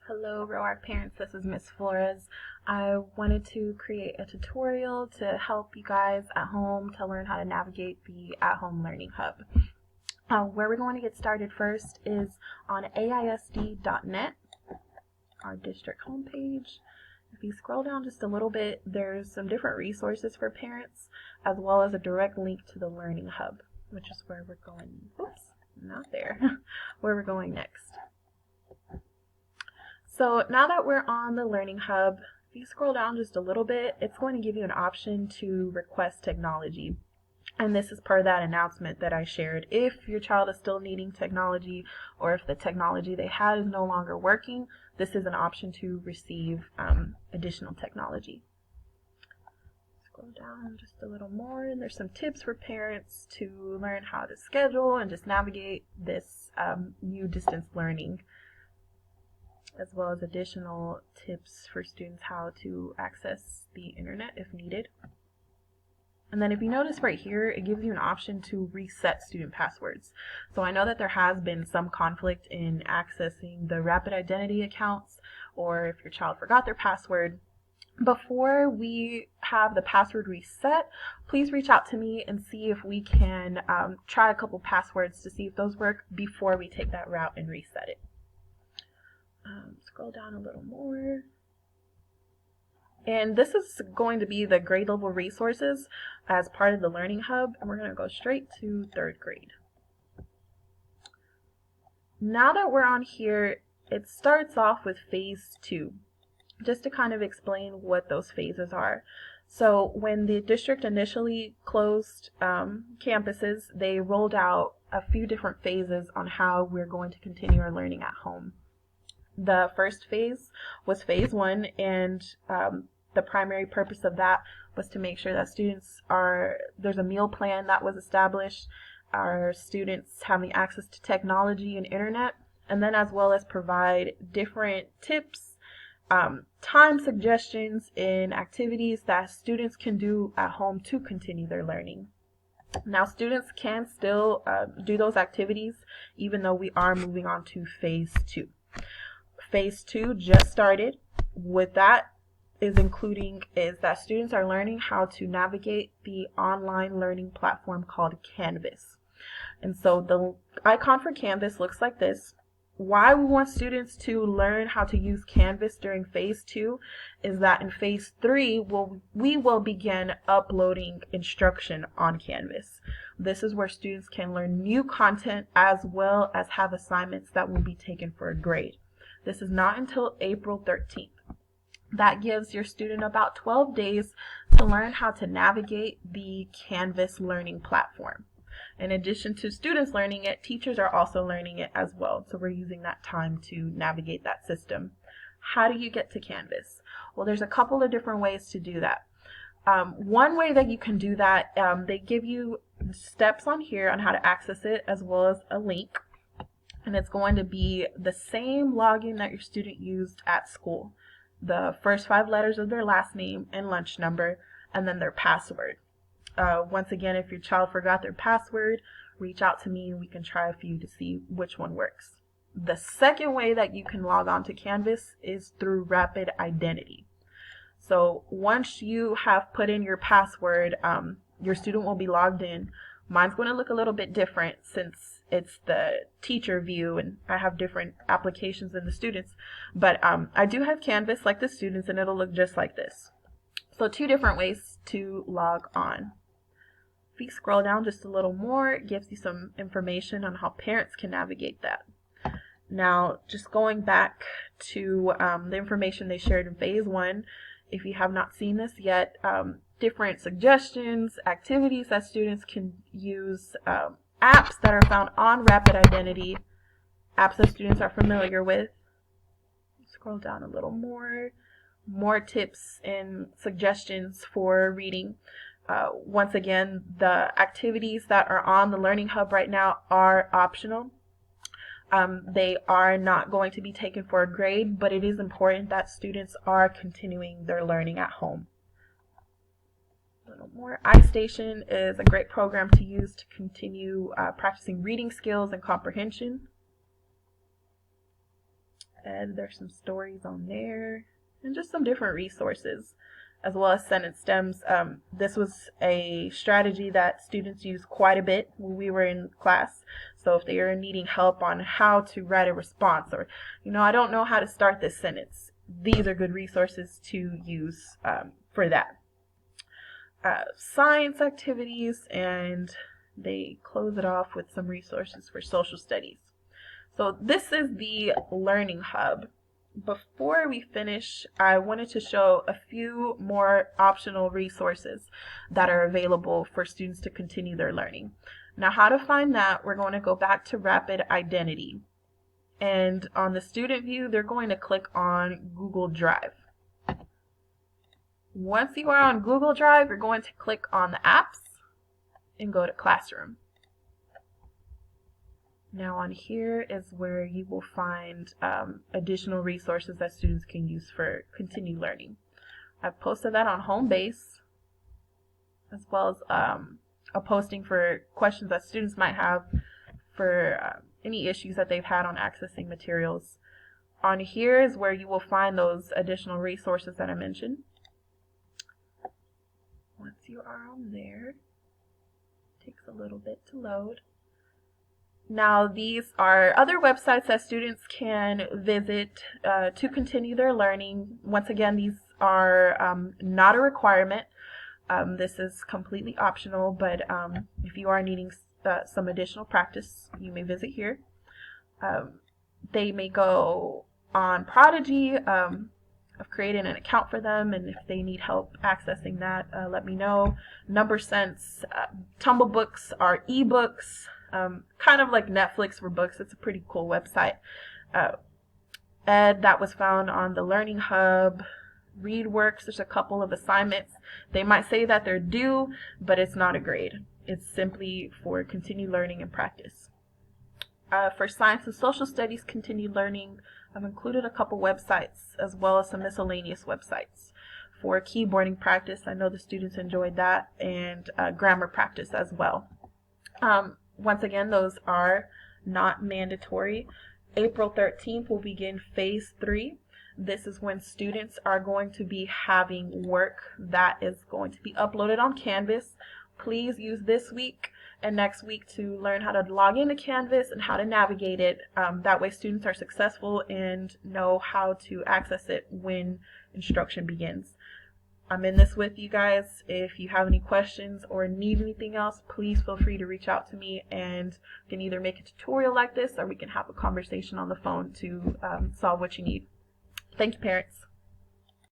Hello, ROARC parents. This is Miss Flores. I wanted to create a tutorial to help you guys at home to learn how to navigate the at-home learning hub. Where we're going to get started first is on AISD.net, our district homepage. If you scroll down just a little bit, there's some different resources for parents, as well as a direct link to the Learning Hub, which is where we're going. Oops, not there. Where we're going next. So now that we're on the Learning Hub, if you scroll down just a little bit, it's going to give you an option to request technology. And this is per that announcement that I shared. If your child is still needing technology, or if the technology they had is no longer working, this is an option to receive additional technology. Scroll down just a little more, and there's some tips for parents to learn how to schedule and just navigate this new distance learning, as well as additional tips for students how to access the internet if needed. And then if you notice right here, it gives you an option to reset student passwords. So I know that there has been some conflict in accessing the Rapid Identity accounts, or if your child forgot their password. Before we have the password reset, please reach out to me and see if we can try a couple passwords to see if those work before we take that route and reset it. Scroll down a little more. And this is going to be the grade level resources as part of the Learning Hub, and we're going to go straight to 3rd grade. Now that we're on here, it starts off with phase 2, just to kind of explain what those phases are. So when the district initially closed campuses, they rolled out a few different phases on how we're going to continue our learning at home. The first phase was phase 1, and the primary purpose of that was to make sure that there's a meal plan that was established, our students having access to technology and internet, and then as well as provide different tips, time suggestions, and activities that students can do at home to continue their learning. Now, students can still do those activities even though we are moving on to phase 2. Phase 2 just started. What that is that students are learning how to navigate the online learning platform called Canvas. And so the icon for Canvas looks like this. Why we want students to learn how to use Canvas during phase 2 is that in phase 3 we will begin uploading instruction on Canvas. This is where students can learn new content as well as have assignments that will be taken for a grade. This is not until April 13th. That gives your student about 12 days to learn how to navigate the Canvas learning platform. In addition to students learning it, teachers are also learning it as well. So we're using that time to navigate that system. How do you get to Canvas? Well, there's a couple of different ways to do that. One way that you can do that, they give you steps on here on how to access it, as well as a link. And it's going to be the same login that your student used at school. The first 5 letters of their last name and lunch number, and then their password. Once again, if your child forgot their password, reach out to me and we can try a few to see which one works. The second way that you can log on to Canvas is through Rapid Identity. So once you have put in your password, your student will be logged in. Mine's going to look a little bit different since it's the teacher view and I have different applications than the students. But I do have Canvas like the students, and it'll look just like this. So 2 different ways to log on. If you scroll down just a little more, it gives you some information on how parents can navigate that. Now, just going back to the information they shared in phase 1, if you have not seen this yet, different suggestions, activities that students can use, apps that are found on Rapid Identity, apps that students are familiar with. Scroll down a little more tips and suggestions for reading. Once again, the activities that are on the Learning Hub right now are optional. They are not going to be taken for a grade, but it is important that students are continuing their learning at home. A little more. iStation is a great program to use to continue practicing reading skills and comprehension. And there's some stories on there and just some different resources, as well as sentence stems. This was a strategy that students use quite a bit when we were in class. So if they are needing help on how to write a response, or, I don't know how to start this sentence, these are good resources to use for that. Science activities, and they close it off with some resources for social studies. So this is the Learning Hub. Before we finish, I wanted to show a few more optional resources that are available for students to continue their learning. Now, how to find that, we're going to go back to Rapid Identity. And on the student view, they're going to click on Google Drive. Once you are on Google Drive, you're going to click on the apps and go to Classroom. Now on here is where you will find additional resources that students can use for continued learning. I've posted that on Homebase, as well as a posting for questions that students might have for any issues that they've had on accessing materials. On here is where you will find those additional resources that I mentioned. Once you are on there, it takes a little bit to load. Now, these are other websites that students can visit to continue their learning. Once again, these are not a requirement. This is completely optional, but if you are needing some additional practice, you may visit here. They may go on Prodigy. I've created an account for them, and if they need help accessing that, let me know. NumberSense, Tumblebooks are ebooks. Kind of like Netflix for books. It's a pretty cool website. Ed, that was found on the Learning Hub. ReadWorks, there's a couple of assignments. They might say that they're due, but it's not a grade. It's simply for continued learning and practice. For Science and Social Studies continued learning, I've included a couple websites as well as some miscellaneous websites. For keyboarding practice, I know the students enjoyed that, and grammar practice as well. Once again, those are not mandatory. April 13th will begin phase 3. This is when students are going to be having work that is going to be uploaded on Canvas. Please use this week and next week to learn how to log into Canvas and how to navigate it. That way students are successful and know how to access it when instruction begins. I'm in this with you guys. If you have any questions or need anything else, please feel free to reach out to me, and we can either make a tutorial like this or we can have a conversation on the phone to solve what you need. Thank you, parents.